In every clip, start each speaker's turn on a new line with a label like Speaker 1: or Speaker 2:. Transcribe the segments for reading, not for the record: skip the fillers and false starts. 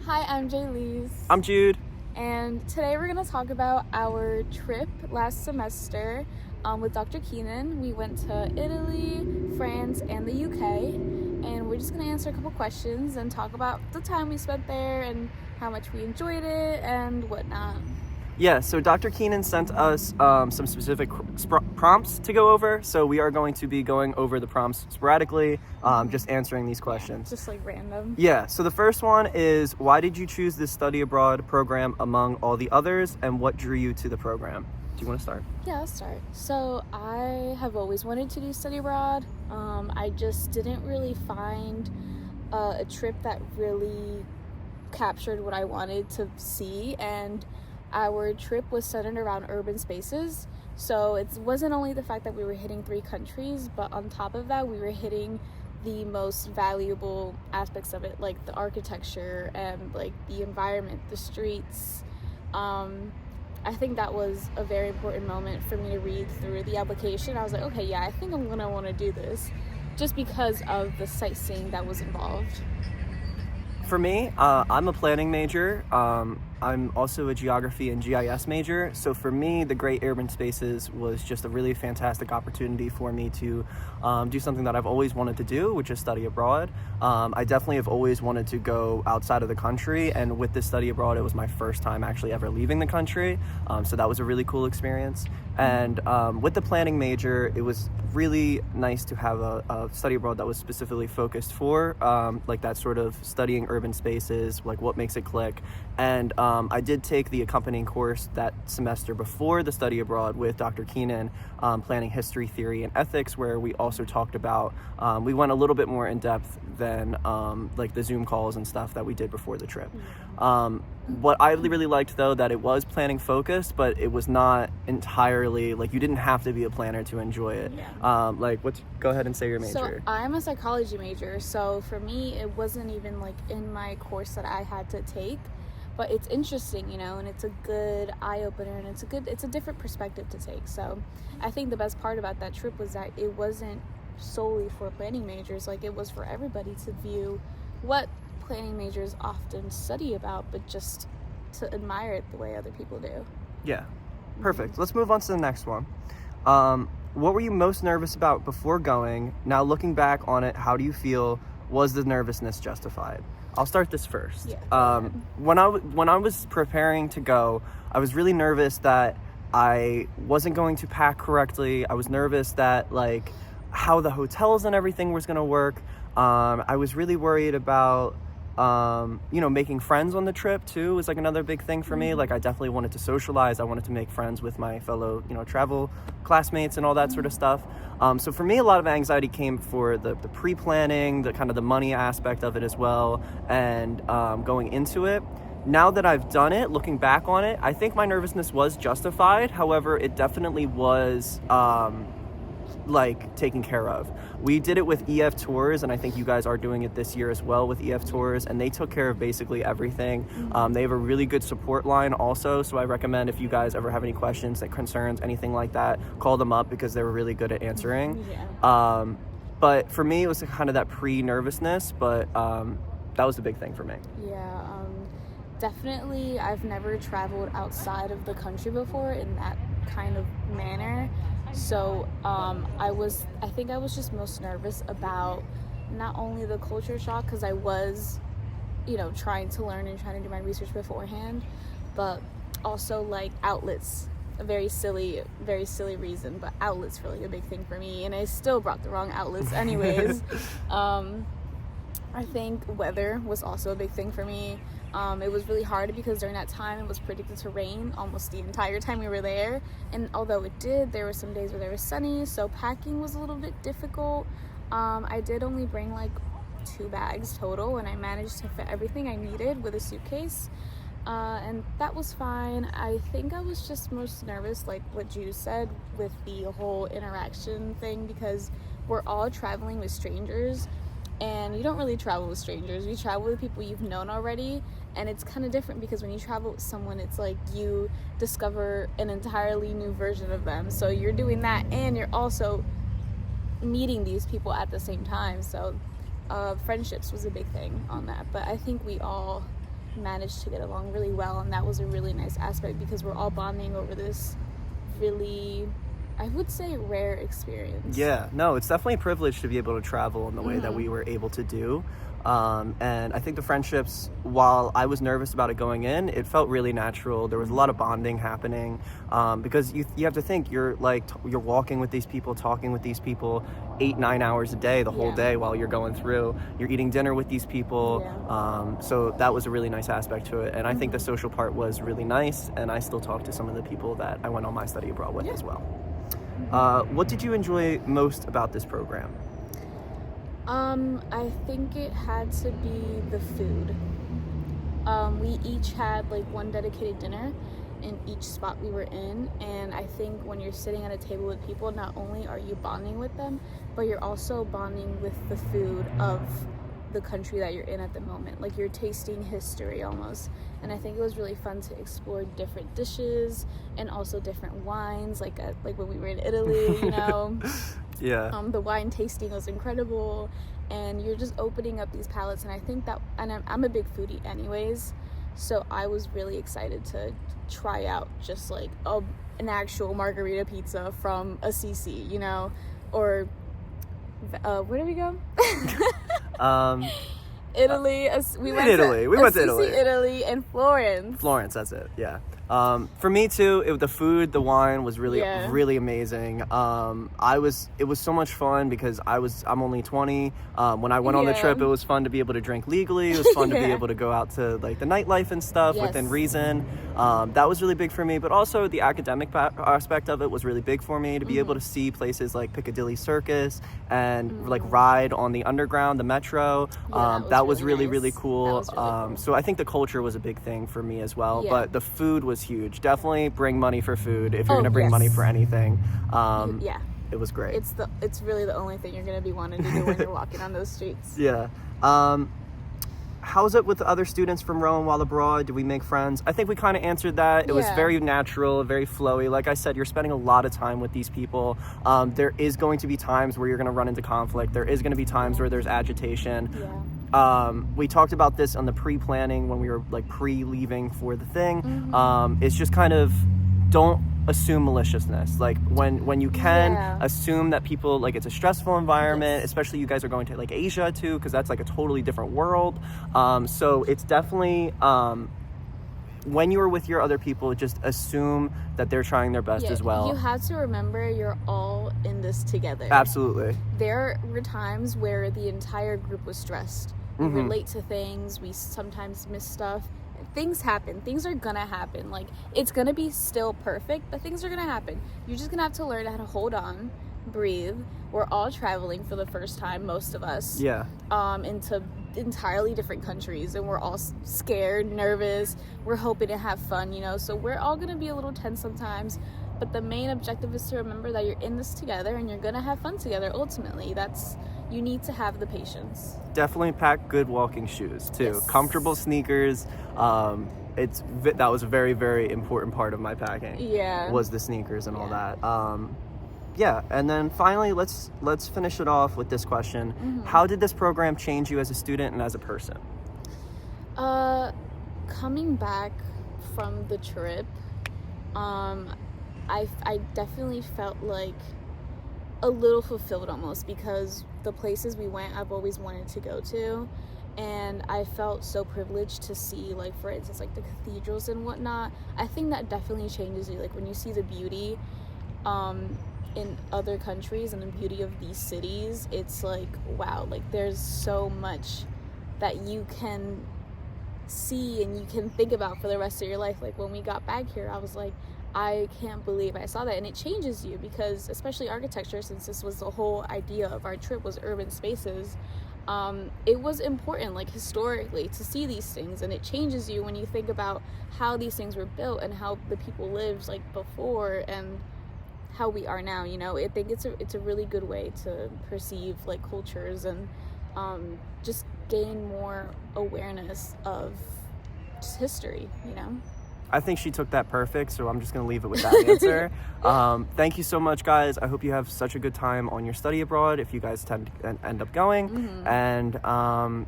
Speaker 1: Hi, I'm Jaylise.
Speaker 2: I'm Jude.
Speaker 1: And today we're going to talk about our trip last semester with Dr. Keenan. We went to Italy, France, and the UK. And we're just going to answer a couple questions and talk about the time we spent there and how much we enjoyed it and whatnot.
Speaker 2: Yeah, so Dr. Keenan sent us some specific prompts to go over. So we are going to be going over the prompts sporadically, just answering these questions.
Speaker 1: Yeah, just like random.
Speaker 2: Yeah, so the first one is, why did you choose this study abroad program among all the others, and what drew you to the program? Do you want to start?
Speaker 1: Yeah, I'll start. So I have always wanted to do study abroad. I just didn't really find a trip that really captured what I wanted to see, and our trip was centered around urban spaces. So it wasn't only the fact that we were hitting 3 countries, but on top of that, we were hitting the most valuable aspects of it, like the architecture and like the environment, the streets. I think that was a very important moment for me to read through the application. I was like, okay, yeah, I think I'm gonna want to do this, just because of the sightseeing that was involved.
Speaker 2: For me, I'm a planning major. I'm also a geography and GIS major. So for me, the Great Urban Spaces was just a really fantastic opportunity for me to do something that I've always wanted to do, which is study abroad. I definitely have always wanted to go outside of the country, and with this study abroad, it was my first time actually ever leaving the country. So that was a really cool experience. And with the planning major, it was really nice to have a study abroad that was specifically focused for like that sort of studying urban spaces, like what makes it click. And I did take the accompanying course that semester before the study abroad with Dr. Keenan, planning history, theory, and ethics, where we also talked about, we went a little bit more in depth than like the Zoom calls and stuff that we did before the trip. What I really liked, though, that it was planning focused, but it was not entirely, like, you didn't have to be a planner to enjoy it.
Speaker 1: Yeah.
Speaker 2: Go ahead and say your major.
Speaker 1: So I'm a psychology major, so for me, it wasn't even like in my course that I had to take. But it's interesting, and it's a good eye-opener, and it's a different perspective to take. So I think the best part about that trip was that it wasn't solely for planning majors. Like, it was for everybody to view what planning majors often study about, but just to admire it the way other people do.
Speaker 2: Yeah, perfect. Let's move on to the next one. What were you most nervous about before going? Now, looking back on it, how do you feel? Was the nervousness justified? I'll start this first.
Speaker 1: Yeah,
Speaker 2: when I was preparing to go, I was really nervous that I wasn't going to pack correctly. I was nervous that, like, how the hotels and everything was going to work. I was really worried about making friends on the trip too was like another big thing for me. Like, I definitely wanted to socialize. I wanted to make friends with my fellow, travel classmates and all that sort of stuff. So for me, a lot of anxiety came for the pre-planning, the kind of the money aspect of it as well, and going into it. Now that I've done it, looking back on it, I think my nervousness was justified. However, it definitely was taken care of. We did it with EF Tours, and I think you guys are doing it this year as well with EF Tours, and they took care of basically everything. They have a really good support line also, so I recommend if you guys ever have any questions, concerns, anything like that, call them up because they were really good at answering.
Speaker 1: Yeah.
Speaker 2: But for me, it was kind of that pre-nervousness, but that was the big thing for me.
Speaker 1: Yeah, definitely I've never traveled outside of the country before in that kind of manner. So I think I was just most nervous about not only the culture shock, because I was, trying to learn and trying to do my research beforehand, but also like outlets. A very silly reason, but outlets were like a big thing for me, and I still brought the wrong outlets anyways. I think weather was also a big thing for me. It was really hard because during that time it was predicted to rain almost the entire time we were there, and although it did, there were some days where they were sunny, so packing was a little bit difficult. I did only bring like 2 bags total, and I managed to fit everything I needed with a suitcase, and that was fine. I think I was just most nervous, like what Jude said, with the whole interaction thing, because we're all traveling with strangers, and you don't really travel with strangers. You travel with people you've known already, and it's kind of different because when you travel with someone, it's like you discover an entirely new version of them. So you're doing that, and you're also meeting these people at the same time. So friendships was a big thing on that, but I think we all managed to get along really well, and that was a really nice aspect because we're all bonding over this really, I would say, rare experience.
Speaker 2: Yeah, no, it's definitely a privilege to be able to travel in the way that we were able to do. And I think the friendships, while I was nervous about it going in, it felt really natural. There was a lot of bonding happening, because you have to think, you're walking with these people, talking with these people 8-9 hours a day, the whole day while you're going through. You're eating dinner with these people. So that was a really nice aspect to it. And I think the social part was really nice. And I still talk to some of the people that I went on my study abroad with as well. What did you enjoy most about this program?
Speaker 1: I think it had to be the food. We each had like one dedicated dinner in each spot we were in, and I think when you're sitting at a table with people, not only are you bonding with them, but you're also bonding with the food of the country that you're in at the moment. Like, you're tasting history almost. And I think it was really fun to explore different dishes and also different wines, like when we were in Italy, you know. The wine tasting was incredible, and you're just opening up these palates. And I think that, and I'm a big foodie anyways, so I was really excited to try out just like an actual margarita pizza from Assisi, you know, or where did we go? Italy. We went to Italy, and Florence.
Speaker 2: Florence, that's it. Yeah. For me too, the food, the wine was really amazing. It was so much fun because I'm only 20. When I went on the trip, it was fun to be able to drink legally. It was fun to be able to go out to like the nightlife and stuff within reason. That was really big for me, but also the academic aspect of it was really big for me, to be able to see places like Piccadilly Circus and like ride on the underground, the metro. That was really cool. So I think the culture was a big thing for me as well, but the food was huge. Definitely bring money for food if you're gonna bring money for anything. It was great.
Speaker 1: It's really the only thing you're gonna be wanting to do when you're walking on those streets.
Speaker 2: How's it with the other students from Rome while abroad? Did we make friends? I think we kind of answered that. It was very natural, very flowy. Like I said, you're spending a lot of time with these people. There is going to be times where you're going to run into conflict. There is going to be times where there's agitation. We talked about this on the pre-planning when we were like pre-leaving for the thing. It's just kind of, don't assume maliciousness. Like when you can assume that people, like, it's a stressful environment, especially you guys are going to like Asia too, because that's like a totally different world. So it's definitely, when you're with your other people, just assume that they're trying their best as well.
Speaker 1: You have to remember you're all in this together.
Speaker 2: Absolutely.
Speaker 1: There were times where the entire group was stressed. We were late to things. We sometimes missed stuff. Things happen. Things are gonna happen. Like, it's gonna be still perfect, but things are gonna happen. You're just gonna have to learn how to hold on, breathe. We're all traveling for the first time, most of us. Into entirely different countries, and we're all scared, nervous. We're hoping to have fun, you know. So we're all gonna be a little tense sometimes. But the main objective is to remember that you're in this together, and you're gonna have fun together. Ultimately, you need to have the patience.
Speaker 2: Definitely pack good walking shoes too. Comfortable sneakers. That was a very, very important part of my packing. Was the sneakers and all that. And then finally, let's finish it off with this question. How did this program change you as a student and as a person?
Speaker 1: Coming back from the trip, I definitely felt like a little fulfilled almost, because the places we went I've always wanted to go to, and I felt so privileged to see, like, for instance, like the cathedrals and whatnot. I think that definitely changes you, like when you see the beauty in other countries and the beauty of these cities. It's like, wow, like there's so much that you can see and you can think about for the rest of your life. Like when we got back here, I was like, I can't believe I saw that. And it changes you, because especially architecture, since this was the whole idea of our trip, was urban spaces, it was important, like historically, to see these things. And it changes you when you think about how these things were built and how the people lived like before and how we are now, you know. I think it's a really good way to perceive like cultures and just gain more awareness of just history, you know.
Speaker 2: I think she took that perfect, so I'm just going to leave it with that answer. Thank you so much, guys. I hope you have such a good time on your study abroad if you guys end up going. And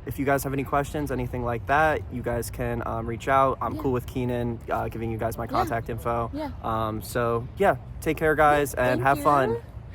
Speaker 2: if you guys have any questions, anything like that, you guys can reach out. I'm cool with Keenan giving you guys my contact info. So, yeah, take care, guys, and have fun.